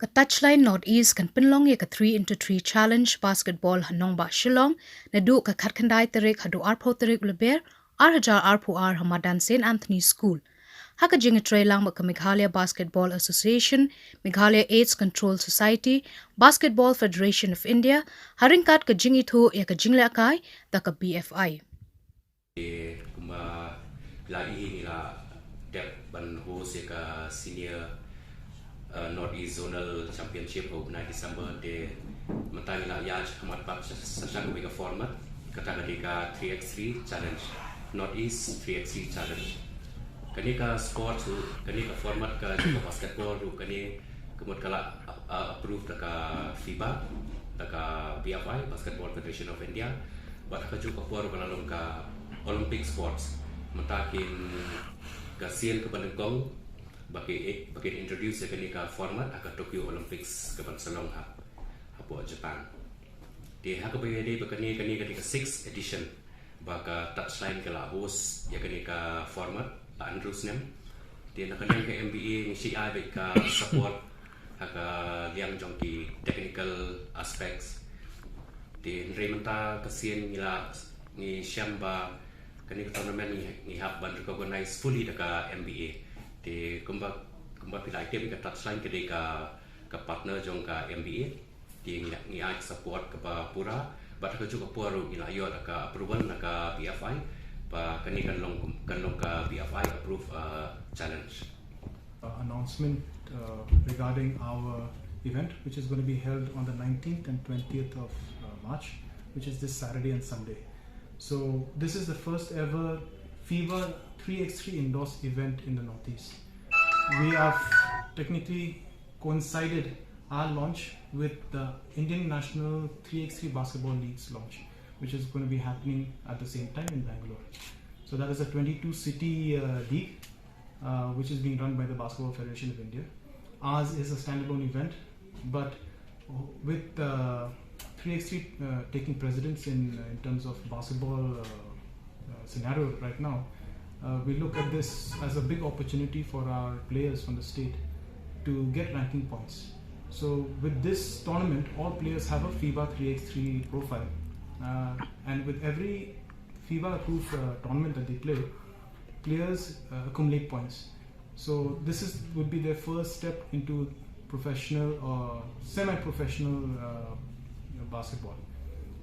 Ka touchline Northeast kan Pynlong ye ka 3x3 challenge basketball hanong ba Shillong na du ka khatkhandai terik hadu arpho terik leber hajar arpho Madan St. Anthony School. Haka jing tray lang ka Meghalaya Basketball Association, Meghalaya AIDS Control Society, Basketball Federation of India, haringkat ka jing itu ya ka jingle akai da ka BFI. Kuma lai nila dep ban ho se ka senior Northeast Zonal Championship of 9 December de matang la yaj hamat pak sasang wega format kata ka 3x3 challenge Northeast 3x3 challenge kani ka sport tu kani ka format ka basketball tu kani kemut kala approved ka FIBA ka BFI Basketball Federation of India bat ka ju ka por kalalong ka Olympic sports matakin ka sien ka panengkong bagi introduce kani ka format ka Tokyo Olympics ka Pangsalong hapo Japan di haka bayade kani ka 6th edition baka touchline kala host ya kani ka format Andrews nem di nakani ka MBA ni CI ka support haka liang jong ki technical aspects di rementa kasien nila ni Shamba kani ka tournament ni hab ban recognize fully ka MBA di kumba pila item ka touchline ke ka partner jong ka MBA di ni ai support ka pura bat ka juga puru ila yo ka approval na ka BFI pa kani kan long ka BFI approve challenge announcement regarding our event which is going to be held on the 19th and 20th of March, which is this Saturday and Sunday. So this is the first ever FIBA 3x3 indoors event in the Northeast. We have technically coincided our launch with the Indian National 3x3 Basketball League's launch, which is going to be happening at the same time in Bangalore. So that is a 22-city league, which is being run by the Basketball Federation of India. Ours is a standalone event, but with 3x3 taking precedence in terms of basketball scenario right now, we look at this as a big opportunity for our players from the state to get ranking points. So with this tournament, all players have a FIBA 3x3 profile, and with every FIBA approved tournament that they play, players accumulate points. So this would be their first step into professional or semi-professional basketball.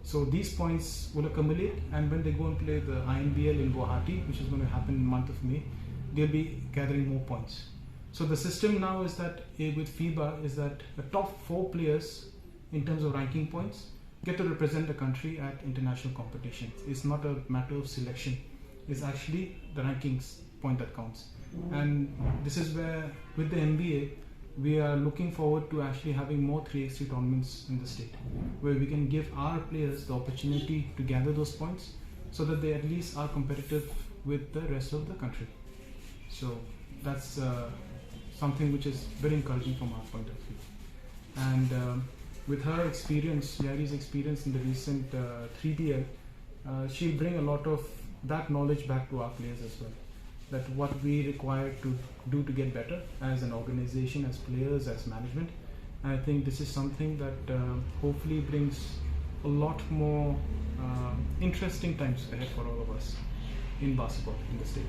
So these points will accumulate, and when they go and play the INBL in Guwahati, which is going to happen in the month of May, they'll be gathering more points. So the system now is that with FIBA is that the top 4 players in terms of ranking points get to represent the country at international competitions. It's not a matter of selection. It's actually the rankings point that counts. And this is where with the NBA, we are looking forward to actually having more 3x3 tournaments in the state, where we can give our players the opportunity to gather those points so that they at least are competitive with the rest of the country. So that's something which is very encouraging from our point of view. And with her experience, Yari's experience in the recent 3BL, she'll bring a lot of that knowledge back to our players as well. That what we require to do to get better as an organization, as players, as management. And I think this is something that hopefully brings a lot more interesting times ahead for all of us in basketball in the state.